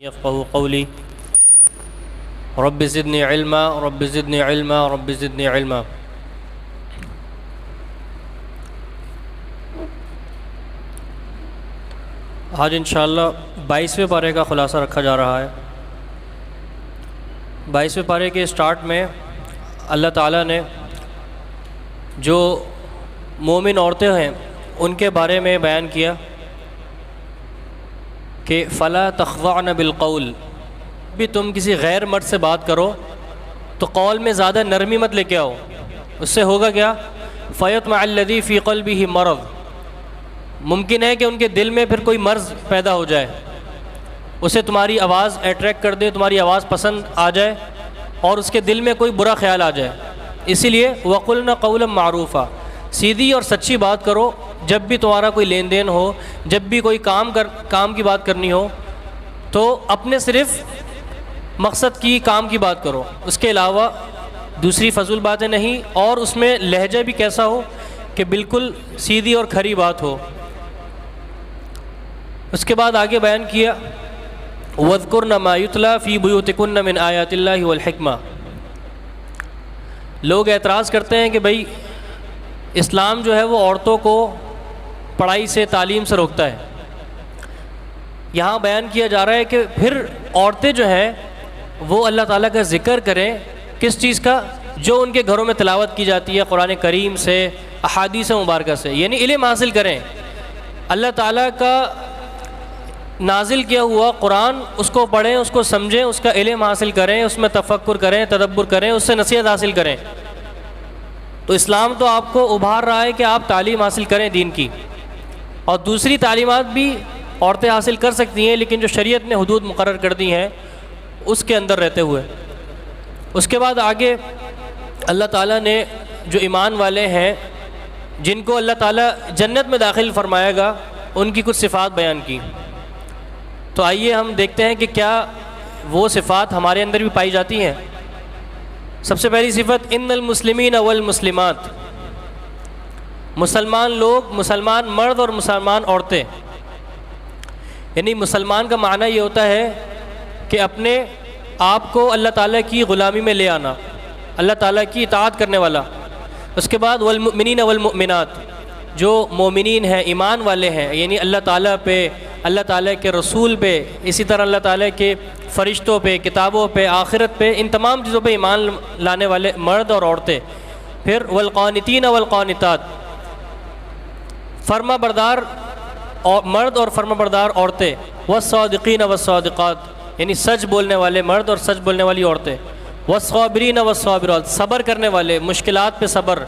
يفقهوا قولي رب زدني علما رب زدني علما رب زدني علما۔ آج انشاءاللہ 22ویں پارے کا خلاصہ رکھا جا رہا ہے۔ 22ویں پارے کے سٹارٹ میں اللہ تعالیٰ نے جو مومن عورتیں ہیں ان کے بارے میں بیان کیا کہ فلا تخضعن بالقول، بھی تم کسی غیر مرد سے بات کرو تو قول میں زیادہ نرمی مت لے کے آؤ، اس سے ہوگا کیا؟ فیطمع الذی فی قلبہ مرض، ممکن ہے کہ ان کے دل میں پھر کوئی مرض پیدا ہو جائے، اسے تمہاری آواز اٹریکٹ کر دے، تمہاری آواز پسند آ جائے اور اس کے دل میں کوئی برا خیال آ جائے۔ اسی لیے وقلنا قولا معروفا، سیدھی اور سچی بات کرو جب بھی تمہارا کوئی لین دین ہو، جب بھی کوئی کام کی بات کرنی ہو تو اپنے صرف مقصد کی کام کی بات کرو، اس کے علاوہ دوسری فضول باتیں نہیں، اور اس میں لہجہ بھی کیسا ہو کہ بالکل سیدھی اور کھری بات ہو۔ اس کے بعد آگے بیان کیا وَاذْكُرْنَ مَا يُتْلَى فِي بُيُوتِكُنَّ مِنْ آيَاتِ اللَّهِ وَالْحِكْمَةِ۔ لوگ اعتراض کرتے ہیں کہ بھئی اسلام جو ہے وہ عورتوں کو پڑھائی سے، تعلیم سے روکتا ہے۔ یہاں بیان کیا جا رہا ہے کہ پھر عورتیں جو ہیں وہ اللہ تعالیٰ کا ذکر کریں، کس چیز کا؟ جو ان کے گھروں میں تلاوت کی جاتی ہے قرآن کریم سے، احادیث مبارکہ سے، یعنی علم حاصل کریں، اللہ تعالیٰ کا نازل کیا ہوا قرآن اس کو پڑھیں، اس کو سمجھیں، اس کا علم حاصل کریں، اس میں تفکر کریں، تدبر کریں، اس سے نصیحت حاصل کریں۔ تو اسلام تو آپ کو ابھار رہا ہے کہ آپ تعلیم حاصل کریں دین کی، اور دوسری تعلیمات بھی عورتیں حاصل کر سکتی ہیں لیکن جو شریعت نے حدود مقرر کر دی ہیں اس کے اندر رہتے ہوئے۔ اس کے بعد آگے اللہ تعالیٰ نے جو ایمان والے ہیں جن کو اللہ تعالیٰ جنت میں داخل فرمائے گا ان کی کچھ صفات بیان کی۔ تو آئیے ہم دیکھتے ہیں کہ کیا وہ صفات ہمارے اندر بھی پائی جاتی ہیں۔ سب سے پہلی صفت ان المسلمین والمسلمات، مسلمان لوگ، مسلمان مرد اور مسلمان عورتیں، یعنی مسلمان کا معنی یہ ہوتا ہے کہ اپنے آپ کو اللہ تعالیٰ کی غلامی میں لے آنا، اللہ تعالیٰ کی اطاعت کرنے والا۔ اس کے بعد والمؤمنین والمؤمنات، جو مومنین ہیں، ایمان والے ہیں، یعنی اللہ تعالیٰ پہ، اللہ تعالیٰ کے رسول پہ، اسی طرح اللہ تعالیٰ کے فرشتوں پہ، کتابوں پہ، آخرت پہ، ان تمام چیزوں پہ ایمان لانے والے مرد اور عورتیں۔ پھر والقانتین والقانتات، فرما بردار مرد اور فرما بردار عورتیں۔ والصادقین والصادقات، یعنی سچ بولنے والے مرد اور سچ بولنے والی عورتیں۔ والصابرین والصابرات، صبر کرنے والے، مشکلات پہ صبر،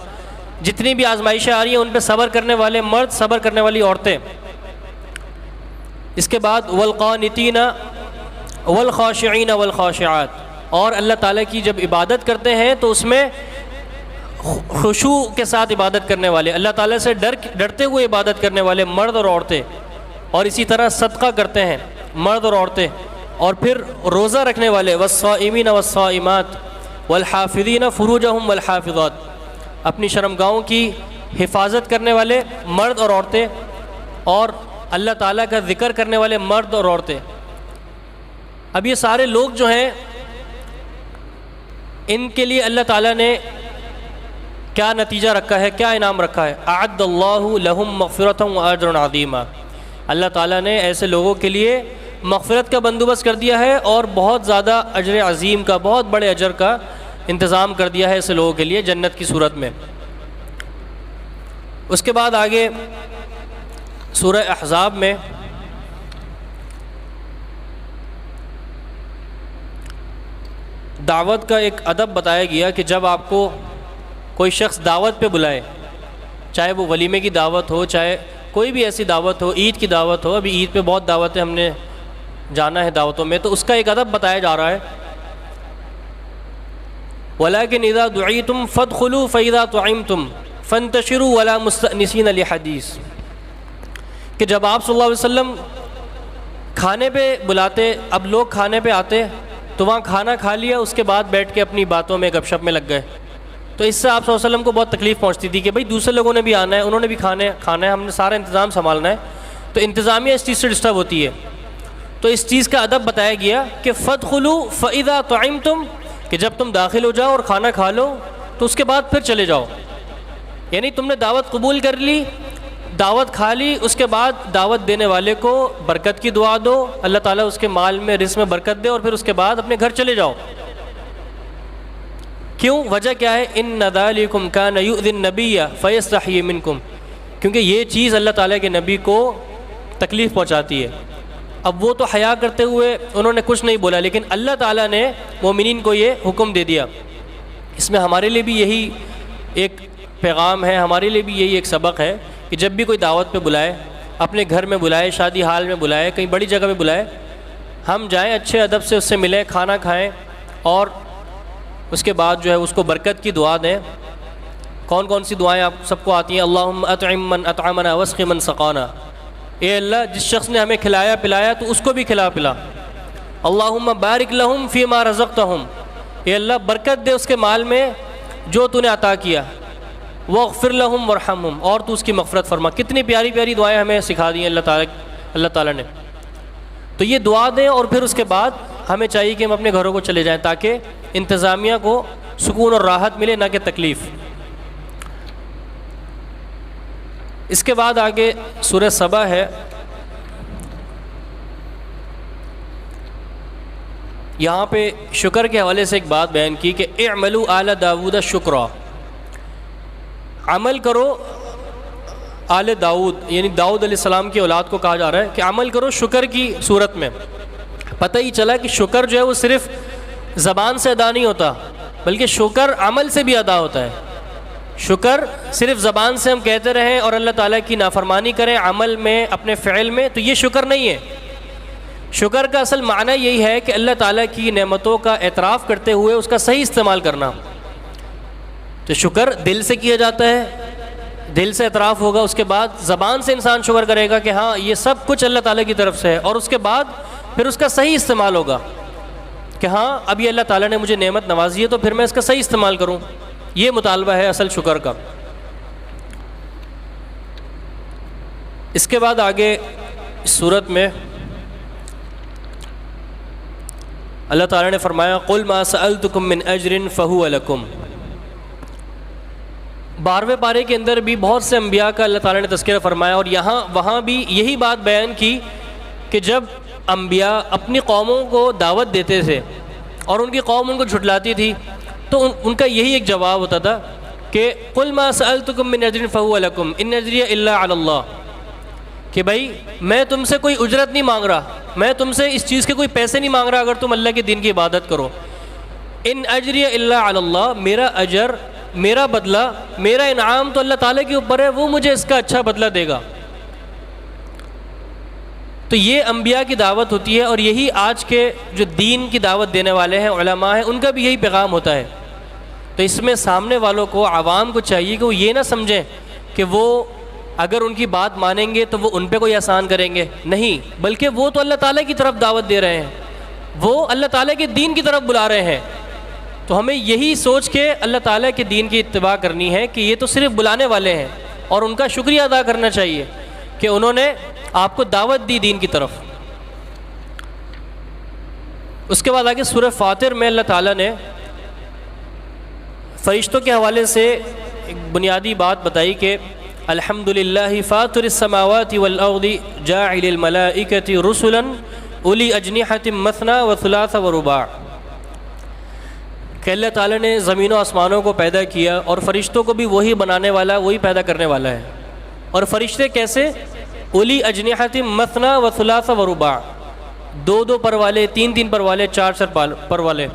جتنی بھی آزمائشیں آ رہی ہیں ان پہ صبر کرنے والے مرد، صبر کرنے والی عورتیں۔ اس کے بعد والقانتین والخاشعین والخاشعات، اور اللہ تعالیٰ کی جب عبادت کرتے ہیں تو اس میں خشوع کے ساتھ عبادت کرنے والے، اللہ تعالیٰ سے ڈرتے ہوئے عبادت کرنے والے مرد اور عورتیں، اور اسی طرح صدقہ کرتے ہیں مرد اور عورتیں، اور پھر روزہ رکھنے والے والصائمین والصائمات والحافظین فروجہم والحافظات، اپنی شرمگاہوں کی حفاظت کرنے والے مرد اور عورتیں، اور اللہ تعالیٰ کا ذکر کرنے والے مرد اور عورتیں۔ اب یہ سارے لوگ جو ہیں ان کے لیے اللہ تعالیٰ نے کیا نتیجہ رکھا ہے، کیا انعام رکھا ہے؟ اعد اللہ لہم مغفرۃ واجر عظیما، اللہ تعالیٰ نے ایسے لوگوں کے لیے مغفرت کا بندوبست کر دیا ہے اور بہت زیادہ اجر عظیم کا، بہت بڑے اجر کا انتظام کر دیا ہے ایسے لوگوں کے لیے جنت کی صورت میں۔ اس کے بعد آگے سورہ احزاب میں دعوت کا ایک ادب بتایا گیا کہ جب آپ کو کوئی شخص دعوت پہ بلائے، چاہے وہ ولیمے کی دعوت ہو، چاہے کوئی بھی ایسی دعوت ہو، عید کی دعوت ہو، ابھی عید پہ بہت دعوتیں ہم نے جانا ہے دعوتوں میں، تو اس کا ایک ادب بتایا جا رہا ہے وَلَكِنْ إِذَا دُعِيتُمْ فَادْخُلُوا فَإِذَا طُعِمْتُمْ فَانْتَشِرُوا وَلَا مُسْتَأْنِسِينَ لِحَدِيثٍ، کہ جب آپ صلی اللہ علیہ وسلم کھانے پہ بلاتے، اب لوگ کھانے پہ آتے تو وہاں کھانا کھا لیا، اس کے بعد بیٹھ کے اپنی باتوں میں گپ شپ میں لگ گئے، تو اس سے آپ صلی اللہ علیہ وسلم کو بہت تکلیف پہنچتی تھی کہ بھئی دوسرے لوگوں نے بھی آنا ہے، انہوں نے بھی کھانا ہے، ہم نے سارا انتظام سنبھالنا ہے، تو انتظامیہ اس چیز سے ڈسٹرب ہوتی ہے۔ تو اس چیز کا ادب بتایا گیا کہ فَادْخُلُوا فَإِذَا طَعِمْتُمْ، کہ جب تم داخل ہو جاؤ اور کھانا کھا لو تو اس کے بعد پھر چلے جاؤ. یعنی تم نے دعوت قبول کر لی، دعوت کھا لی، اس کے بعد دعوت دینے والے کو برکت کی دعا دو، اللہ تعالیٰ اس کے مال میں رزق میں برکت دے، اور پھر اس کے بعد اپنے گھر چلے جاؤ. کیوں؟ وجہ کیا ہے؟ اِنَّ ذَلِكُمْ كَانَ يُؤْذِي النَّبِيَّ فَيَسْتَحْيِي مِنْكُمْ، کیونکہ یہ چیز اللہ تعالیٰ کے نبی کو تکلیف پہنچاتی ہے. اب وہ تو حیا کرتے ہوئے انہوں نے کچھ نہیں بولا، لیکن اللہ تعالیٰ نے مومنین کو یہ حکم دے دیا. اس میں ہمارے لیے بھی یہی ایک پیغام ہے، ہمارے لیے بھی یہی ایک سبق ہے کہ جب بھی کوئی دعوت پہ بلائے، اپنے گھر میں بلائے، شادی حال میں بلائے، کہیں بڑی جگہ پہ بلائے، ہم جائیں اچھے ادب سے اس سے ملیں، کھانا کھائیں، اور اس کے بعد جو ہے اس کو برکت کی دعا دیں. کون کون سی دعائیں آپ سب کو آتی ہیں؟ اللہم اطعم من اطعمنا واسق من سقانا، اے اللہ جس شخص نے ہمیں کھلایا پلایا تو اس کو بھی کھلا پلا. اللہم بارک لہم فیما رزقتہم، اے اللہ برکت دے اس کے مال میں جو تو نے عطا کیا. واغفر لہم ورحمہم، اور تو اس کی مغفرت فرما. کتنی پیاری پیاری دعائیں ہمیں سکھا دی ہیں اللہ تعالیٰ نے. تو یہ دعا دیں، اور پھر اس کے بعد ہمیں چاہیے کہ ہم اپنے گھروں کو چلے جائیں تاکہ انتظامیہ کو سکون اور راحت ملے، نہ کہ تکلیف. اس کے بعد آگے سورہ سبا ہے. یہاں پہ شکر کے حوالے سے ایک بات بیان کی کہ اعملوا آل داود شکرا، عمل کرو آل داؤد، یعنی داؤد علیہ السلام کی اولاد کو کہا جا رہا ہے کہ عمل کرو شکر کی صورت میں. پتہ ہی چلا کہ شکر جو ہے وہ صرف زبان سے ادا نہیں ہوتا، بلکہ شکر عمل سے بھی ادا ہوتا ہے. شکر صرف زبان سے ہم کہتے رہیں اور اللہ تعالیٰ کی نافرمانی کریں عمل میں، اپنے فعل میں، تو یہ شکر نہیں ہے. شکر کا اصل معنی یہی ہے کہ اللہ تعالیٰ کی نعمتوں کا اعتراف کرتے ہوئے اس کا صحیح استعمال کرنا. تو شکر دل سے کیا جاتا ہے، دل سے اعتراف ہوگا، اس کے بعد زبان سے انسان شکر کرے گا کہ ہاں یہ سب کچھ اللہ تعالیٰ کی طرف سے ہے، اور اس کے بعد پھر اس کا صحیح استعمال ہوگا کہ ہاں اب یہ اللہ تعالیٰ نے مجھے نعمت نوازی ہے تو پھر میں اس کا صحیح استعمال کروں. یہ مطالبہ ہے اصل شکر کا. اس کے بعد آگے اس صورت میں اللہ تعالیٰ نے فرمایا قُلْ مَا سَأَلْتُكُم مِّنْ أَجْرٍ فَهُوَ لَكُمْ. 12ویں پارے کے اندر بھی بہت سے انبیاء کا اللہ تعالیٰ نے تذکرہ فرمایا، اور وہاں بھی یہی بات بیان کی کہ جب انبیاء اپنی قوموں کو دعوت دیتے تھے اور ان کی قوم ان کو جھٹلاتی تھی تو ان کا یہی ایک جواب ہوتا تھا کہ قُلْ مَا سَأَلْتُكُم مِّنْ أَجْرٍ فَهُوَ لَكُمْ إِنْ أَجْرِيَ إِلَّا عَلَى اللَّهِ، کہ بھائی میں تم سے کوئی اجرت نہیں مانگ رہا، میں تم سے اس چیز کے کوئی پیسے نہیں مانگ رہا اگر تم اللہ کے دین کی عبادت کرو. ان اجریہ الا علی اللہ، میرا اجر، میرا بدلہ، میرا انعام تو اللہ تعالیٰ کے اوپر ہے، وہ مجھے اس کا اچھا بدلہ دے گا. تو یہ انبیاء کی دعوت ہوتی ہے، اور یہی آج کے جو دین کی دعوت دینے والے ہیں علماء ہیں ان کا بھی یہی پیغام ہوتا ہے. تو اس میں سامنے والوں کو، عوام کو چاہیے کہ وہ یہ نہ سمجھیں کہ وہ اگر ان کی بات مانیں گے تو وہ ان پہ کوئی احسان کریں گے، نہیں، بلکہ وہ تو اللہ تعالیٰ کی طرف دعوت دے رہے ہیں، وہ اللہ تعالیٰ کے دین کی طرف بلا رہے ہیں. تو ہمیں یہی سوچ کے اللہ تعالیٰ کے دین کی اتباع کرنی ہے کہ یہ تو صرف بلانے والے ہیں، اور ان کا شکریہ ادا کرنا چاہیے کہ انہوں نے آپ کو دعوت دی دین کی طرف. اس کے بعد آگے سورہ فاطر میں اللہ تعالیٰ نے فرشتوں کے حوالے سے ایک بنیادی بات بتائی کہ الحمدللہ فاطر السماوات والارض جاعل الملائکۃ رسلا اولی اجنحۃ مثنی وثلاث ورباع، کہ اللہ تعالیٰ نے زمین و آسمانوں کو پیدا کیا اور فرشتوں کو بھی وہی بنانے والا، وہی پیدا کرنے والا ہے. اور فرشتے کیسے؟ اولی اجنحۃ مثنی وثلاث ورباع، 2 پر والے، 3 پر والے، 4 پر والے.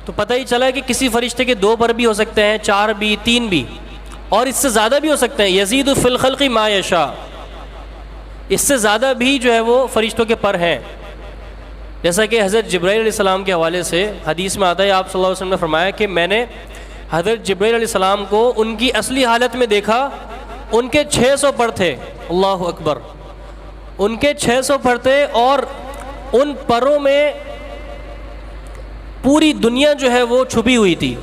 تو پتہ ہی چلا کہ کسی فرشتے کے 2 پر بھی ہو سکتے ہیں، 4 بھی، 3 بھی، اور اس سے زیادہ بھی ہو سکتے ہیں. یزید فی الخلق ما یشاء، اس سے زیادہ بھی جو ہے وہ فرشتوں کے پر ہیں. جیسا کہ حضرت جبرائیل علیہ السلام کے حوالے سے حدیث میں آتا ہے، آپ صلی اللہ علیہ وسلم نے فرمایا کہ میں نے حضرت جبرائیل علیہ السلام کو ان کی اصلی حالت میں دیکھا، ان کے 600 پر تھے. اللہ اکبر، ان کے 600 پر تھے، اور ان پروں میں پوری دنیا جو ہے وہ چھپی ہوئی تھی.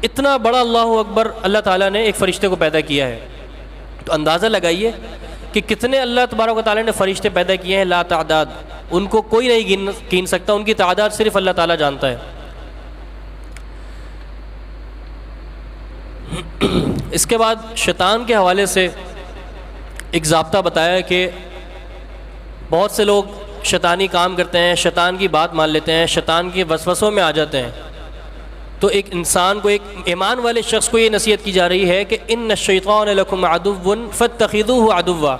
اتنا بڑا اللہ اکبر اللہ تعالیٰ نے ایک فرشتے کو پیدا کیا ہے. تو اندازہ لگائیے کہ کتنے اللہ تبارک و تعالیٰ نے فرشتے پیدا کیے ہیں، لا تعداد. ان کو کوئی نہیں گن سکتا، ان کی تعداد صرف اللہ تعالیٰ جانتا ہے۔ اس کے بعد شیطان کے حوالے سے ایک ضابطہ بتایا کہ بہت سے لوگ شیطانی کام کرتے ہیں، شیطان کی بات مان لیتے ہیں، شیطان کے وسوسوں میں آ جاتے ہیں۔ تو ایک انسان کو، ایک ایمان والے شخص کو یہ نصیحت کی جا رہی ہے کہ ان الشیطان لکم عدو فاتخذوہ عدوا،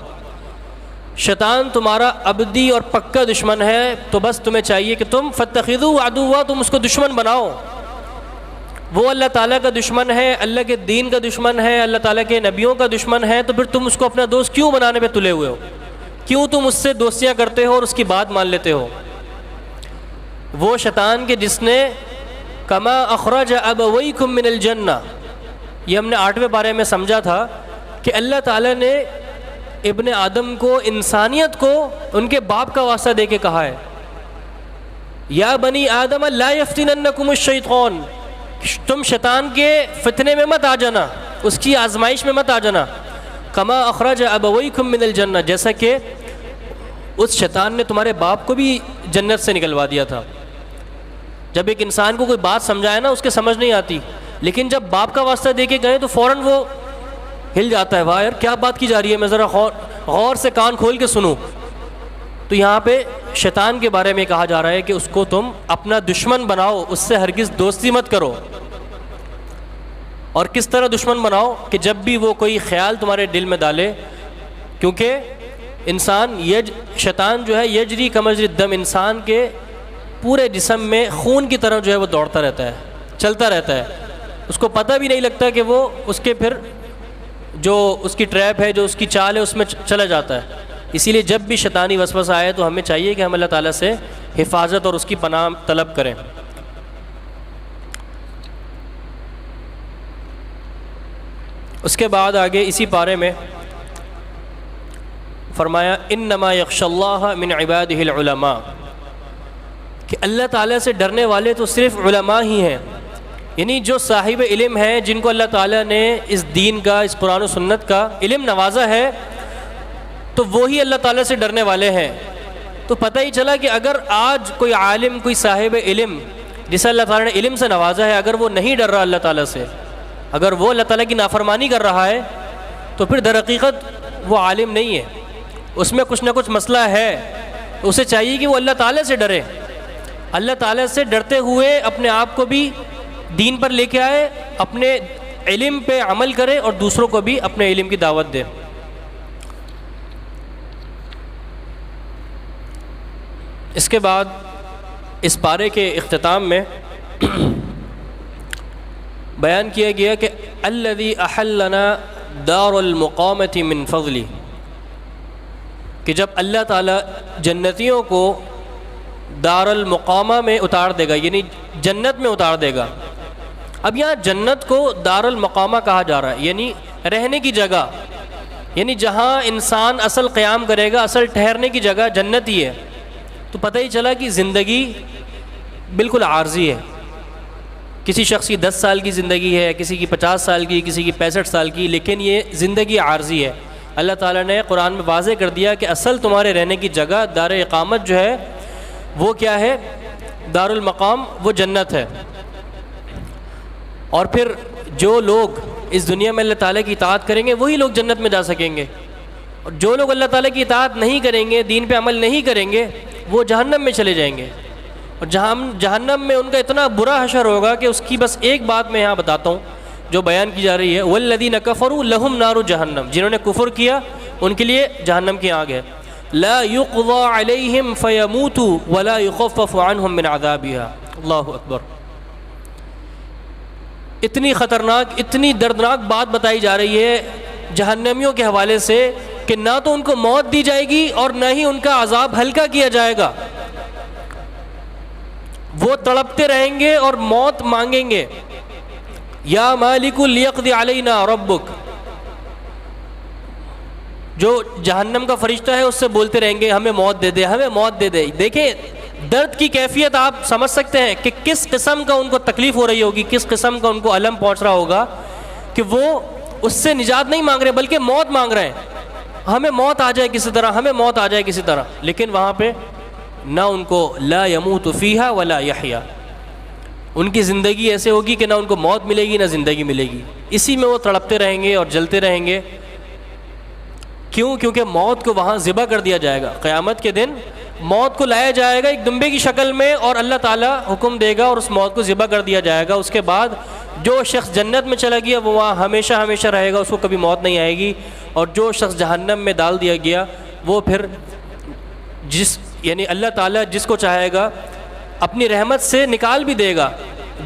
شیطان تمہارا ابدی اور پکا دشمن ہے، تو بس تمہیں چاہیے کہ تم فاتخذوہ عدوا، تم اس کو دشمن بناؤ۔ وہ اللہ تعالیٰ کا دشمن ہے، اللہ کے دین کا دشمن ہے، اللہ تعالیٰ کے نبیوں کا دشمن ہے، تو پھر تم اس کو اپنا دوست کیوں بنانے پہ تلے ہوئے ہو؟ کیوں تم اس سے دوستیاں کرتے ہو اور اس کی بات مان لیتے ہو؟ وہ شیطان کے جس نے کما اخرج ابویکم من الجنہ، یہ ہم نے 8ویں پارے میں سمجھا تھا کہ اللہ تعالیٰ نے ابن آدم کو، انسانیت کو ان کے باپ کا واسطہ دے کے کہا ہے، یا بنی آدم لا یفتننکم الشیطان، تم شیطان کے فتنے میں مت آ جانا، اس کی آزمائش میں مت آ جانا۔ کما اخرج ابویکم من الجنہ، جیسا کہ اس شیطان نے تمہارے باپ کو بھی جنت سے نکلوا دیا تھا۔ جب ایک انسان کو کوئی بات سمجھائے نا، اس کے سمجھ نہیں آتی، لیکن جب باپ کا واسطہ دے کے گئے تو فوراً وہ ہل جاتا ہے، واہ یار کیا بات کی جا رہی ہے، میں ذرا غور سے کان کھول کے سنوں۔ تو یہاں پہ شیطان کے بارے میں کہا جا رہا ہے کہ اس کو تم اپنا دشمن بناؤ، اس سے ہرگز دوستی مت کرو۔ اور کس طرح دشمن بناؤ؟ کہ جب بھی وہ کوئی خیال تمہارے دل میں ڈالے، کیونکہ شیطان جو ہے یجری کمجری الدم، انسان کے پورے جسم میں خون کی طرح جو ہے وہ دوڑتا رہتا ہے، چلتا رہتا ہے، اس کو پتہ بھی نہیں لگتا کہ وہ اس کے پھر جو اس کی ٹریپ ہے، جو اس کی چال ہے، اس میں چلا جاتا ہے۔ اسی لیے جب بھی شیطانی وسوسہ آئے تو ہمیں چاہیے کہ ہم اللہ تعالیٰ سے حفاظت اور اس کی پناہ طلب کریں۔ اس کے بعد آگے اسی پارے میں فرمایا انما یخشی اللہ من عبادہ العلماء، کہ اللہ تعالیٰ سے ڈرنے والے تو صرف علماء ہی ہیں، یعنی جو صاحب علم ہیں، جن کو اللہ تعالیٰ نے اس دین کا، اس قرآن و سنت کا علم نوازا ہے، تو وہی اللہ تعالیٰ سے ڈرنے والے ہیں۔ تو پتہ ہی چلا کہ اگر آج کوئی عالم، کوئی صاحب علم جسے اللہ تعالیٰ نے علم سے نوازا ہے، اگر وہ نہیں ڈر رہا اللہ تعالیٰ سے، اگر وہ اللہ تعالیٰ کی نافرمانی کر رہا ہے، تو پھر در حقیقت وہ عالم نہیں ہے، اس میں کچھ نہ کچھ مسئلہ ہے۔ اسے چاہیے کہ وہ اللہ تعالیٰ سے ڈرے، اللہ تعالیٰ سے ڈرتے ہوئے اپنے آپ کو بھی دین پر لے کے آئے، اپنے علم پہ عمل کرے اور دوسروں کو بھی اپنے علم کی دعوت دے۔ اس کے بعد اس پارے کے اختتام میں بیان کیا گیا کہ الذی احلنا دار المقامۃ من فضلی، کہ جب اللہ تعالیٰ جنتیوں کو دار المقامہ میں اتار دے گا، یعنی جنت میں اتار دے گا۔ اب یہاں جنت کو دار المقامہ کہا جا رہا ہے، یعنی رہنے کی جگہ، یعنی جہاں انسان اصل قیام کرے گا، اصل ٹھہرنے کی جگہ جنت ہی ہے۔ تو پتہ ہی چلا کہ زندگی بالکل عارضی ہے، کسی شخص کی 10 سال کی زندگی ہے، کسی کی 50 سال کی، کسی کی 65 سال کی، لیکن یہ زندگی عارضی ہے۔ اللہ تعالیٰ نے قرآن میں واضح کر دیا کہ اصل تمہارے رہنے کی جگہ، دار اقامت جو ہے وہ کیا ہے؟ دار المقام، وہ جنت ہے۔ اور پھر جو لوگ اس دنیا میں اللہ تعالیٰ کی اطاعت کریں گے وہی لوگ جنت میں جا سکیں گے، اور جو لوگ اللہ تعالیٰ کی اطاعت نہیں کریں گے، دین پہ عمل نہیں کریں گے، وہ جہنم میں چلے جائیں گے۔ اور جہنم میں ان کا اتنا برا حشر ہوگا کہ اس کی بس ایک بات میں یہاں بتاتا ہوں جو بیان کی جا رہی ہے، والذین کفروا لہم نار جہنم، جنہوں نے کفر کیا ان کے لیے جہنم کی آگ ہے، لا یقضى علیہم فیموتوا ولا یخفف عنہم من عذابها۔ اللہ اکبر، اتنی خطرناک، اتنی دردناک بات بتائی جا رہی ہے جہنمیوں کے حوالے سے کہ نہ تو ان کو موت دی جائے گی اور نہ ہی ان کا عذاب ہلکا کیا جائے گا، وہ تڑپتے رہیں گے اور موت مانگیں گے، یا مالک لیقضی علینا ربک، جو جہنم کا فرشتہ ہے اس سے بولتے رہیں گے ہمیں موت دے دے، ہمیں موت دے دے۔ دیکھیں درد کی کیفیت آپ سمجھ سکتے ہیں کہ کس قسم کا ان کو تکلیف ہو رہی ہوگی، کس قسم کا ان کو الم پہنچ رہا ہوگا کہ وہ اس سے نجات نہیں مانگ رہے بلکہ موت مانگ رہے ہیں، ہمیں موت آ جائے کسی طرح، ہمیں موت آ جائے کسی طرح۔ لیکن وہاں پہ نہ ان کو لا یموت فیہا ولا یحیا، ان کی زندگی ایسے ہوگی کہ نہ ان کو موت ملے گی نہ زندگی ملے گی، اسی میں وہ تڑپتے رہیں گے اور جلتے رہیں گے۔ کیوں؟ کیونکہ موت کو وہاں ذبح کر دیا جائے گا، قیامت کے دن موت کو لایا جائے گا ایک دمبے کی شکل میں، اور اللہ تعالیٰ حکم دے گا اور اس موت کو ذبح کر دیا جائے گا۔ اس کے بعد جو شخص جنت میں چلا گیا وہ وہاں ہمیشہ ہمیشہ رہے گا، اس کو کبھی موت نہیں آئے گی، اور جو شخص جہنم میں ڈال دیا گیا وہ پھر یعنی اللہ تعالیٰ جس کو چاہے گا اپنی رحمت سے نکال بھی دے گا،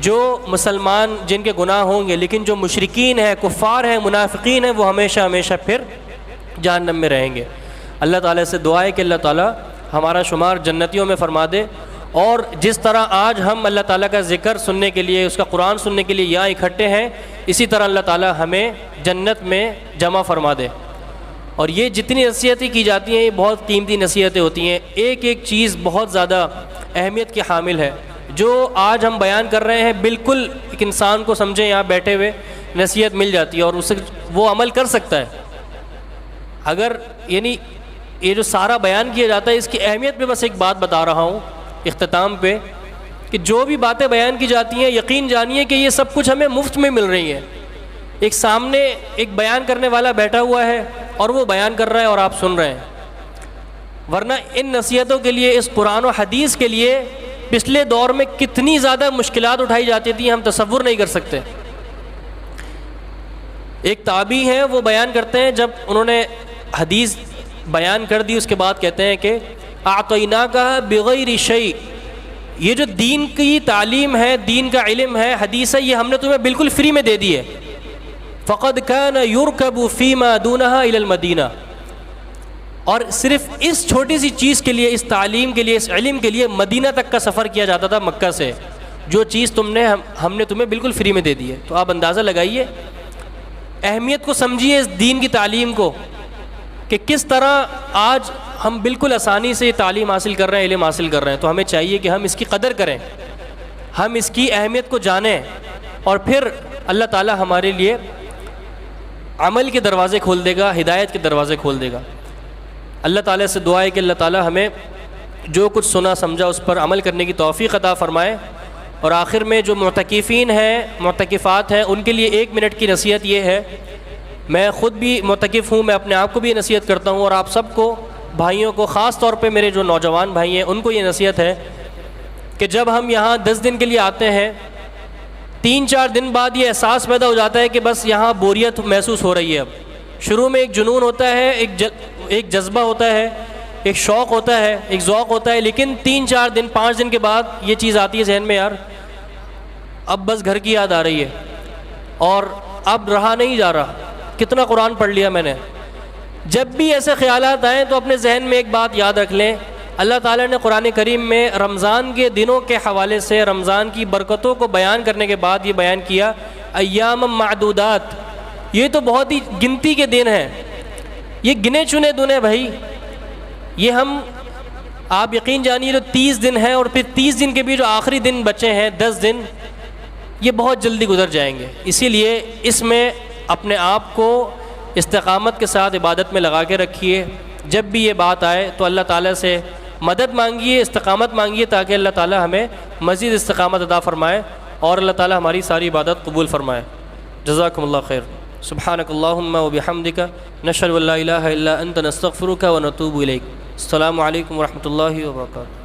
جو مسلمان جن کے گناہ ہوں گے، لیکن جو مشرکین ہیں، کفار ہیں، منافقین ہیں، وہ ہمیشہ ہمیشہ پھر جہنم میں رہیں گے۔ اللہ تعالیٰ سے دعا ہے کہ اللہ تعالیٰ ہمارا شمار جنتیوں میں فرما دے، اور جس طرح آج ہم اللہ تعالیٰ کا ذکر سننے کے لیے، اس کا قرآن سننے کے لیے یہاں اکٹھے ہیں، اسی طرح اللہ تعالیٰ ہمیں جنت میں جمع فرما دے۔ اور یہ جتنی نصیحتیں کی جاتی ہیں یہ بہت قیمتی نصیحتیں ہوتی ہیں، ایک ایک چیز بہت زیادہ اہمیت کی حامل ہے۔ جو آج ہم بیان کر رہے ہیں بالکل ایک انسان کو سمجھیں یہاں بیٹھے ہوئے نصیحت مل جاتی ہے اور اسے وہ عمل کر سکتا ہے۔ اگر یعنی یہ جو سارا بیان کیا جاتا ہے اس کی اہمیت پہ بس ایک بات بتا رہا ہوں اختتام پہ، کہ جو بھی باتیں بیان کی جاتی ہیں یقین جانیے کہ یہ سب کچھ ہمیں مفت میں مل رہی ہیں۔ ایک سامنے ایک بیان کرنے والا بیٹھا ہوا ہے اور وہ بیان کر رہا ہے اور آپ سن رہے ہیں، ورنہ ان نصیحتوں کے لیے، اس قرآن و حدیث کے لیے پچھلے دور میں کتنی زیادہ مشکلات اٹھائی جاتی تھیں ہم تصور نہیں کر سکتے۔ ایک تابعی ہیں وہ بیان کرتے ہیں جب انہوں نے حدیث بیان کر دی اس کے بعد کہتے ہیں کہ اعطیناک بغیر شیء، یہ جو دین کی تعلیم ہے، دین کا علم ہے، حدیث ہے، یہ ہم نے تمہیں بالکل فری میں دے دی ہے۔ فقد كان يركب فيما دونها الى المدینہ، اور صرف اس چھوٹی سی چیز کے لیے، اس تعلیم کے لیے، اس علم کے لیے مدینہ تک کا سفر کیا جاتا تھا مکہ سے، جو چیز ہم نے تمہیں بالکل فری میں دے دی ہے۔ تو آپ اندازہ لگائیے، اہمیت کو سمجھیے اس دین کی تعلیم کو، کہ کس طرح آج ہم بالکل آسانی سے یہ تعلیم حاصل کر رہے ہیں، علم حاصل کر رہے ہیں۔ تو ہمیں چاہیے کہ ہم اس کی قدر کریں، ہم اس کی اہمیت کو جانیں، اور پھر اللہ تعالیٰ ہمارے لیے عمل کے دروازے کھول دے گا، ہدایت کے دروازے کھول دے گا۔ اللہ تعالیٰ سے دعا ہے کہ اللہ تعالیٰ ہمیں جو کچھ سنا سمجھا اس پر عمل کرنے کی توفیق عطا فرمائے۔ اور آخر میں جو معتکفین ہیں، معتکفات ہیں، ان کے لیے 1 منٹ کی نصیحت یہ ہے، میں خود بھی معتکف ہوں، میں اپنے آپ کو بھی یہ نصیحت کرتا ہوں، اور آپ سب کو، بھائیوں کو، خاص طور پہ میرے جو نوجوان بھائی ہیں ان کو یہ نصیحت ہے کہ جب ہم یہاں 10 دن کے لیے آتے ہیں، 3-4 دن بعد یہ احساس پیدا ہو جاتا ہے کہ بس یہاں بوریت محسوس ہو رہی ہے۔ اب شروع میں ایک جنون ہوتا ہے، ایک جذبہ ہوتا ہے، ایک شوق ہوتا ہے، ایک ذوق ہوتا ہے، لیکن 3-4 دن 5 دن کے بعد یہ چیز آتی ہے ذہن میں، یار اب بس گھر کی یاد آ رہی ہے اور اب رہا نہیں جا رہا، کتنا قرآن پڑھ لیا میں نے۔ جب بھی ایسے خیالات آئیں تو اپنے ذہن میں ایک بات یاد رکھ لیں، اللہ تعالیٰ نے قرآن کریم میں رمضان کے دنوں کے حوالے سے رمضان کی برکتوں کو بیان کرنے کے بعد یہ بیان کیا، ایام معدودات، یہ تو بہت ہی گنتی کے دن ہیں، یہ گنے چنے دن ہیں بھائی، یہ آپ یقین جانیے جو 30 دن ہیں، اور پھر 30 دن کے بھی جو آخری دن بچے ہیں 10 دن، یہ بہت جلدی گزر جائیں گے۔ اسی لیے اس میں اپنے آپ کو استقامت کے ساتھ عبادت میں لگا کے رکھیے، جب بھی یہ بات آئے تو اللہ تعالیٰ سے مدد مانگیے، استقامت مانگیے، تاکہ اللہ تعالیٰ ہمیں مزید استقامت عطا فرمائے اور اللہ تعالیٰ ہماری ساری عبادت قبول فرمائے۔ جزاکم اللہ خیر۔ سبحانک اللہم و بحمدک، نشہد ان لا الہ الا انت، نستغفرک و نتوب الیک۔ السلام علیکم ورحمۃ اللہ وبرکاتہ۔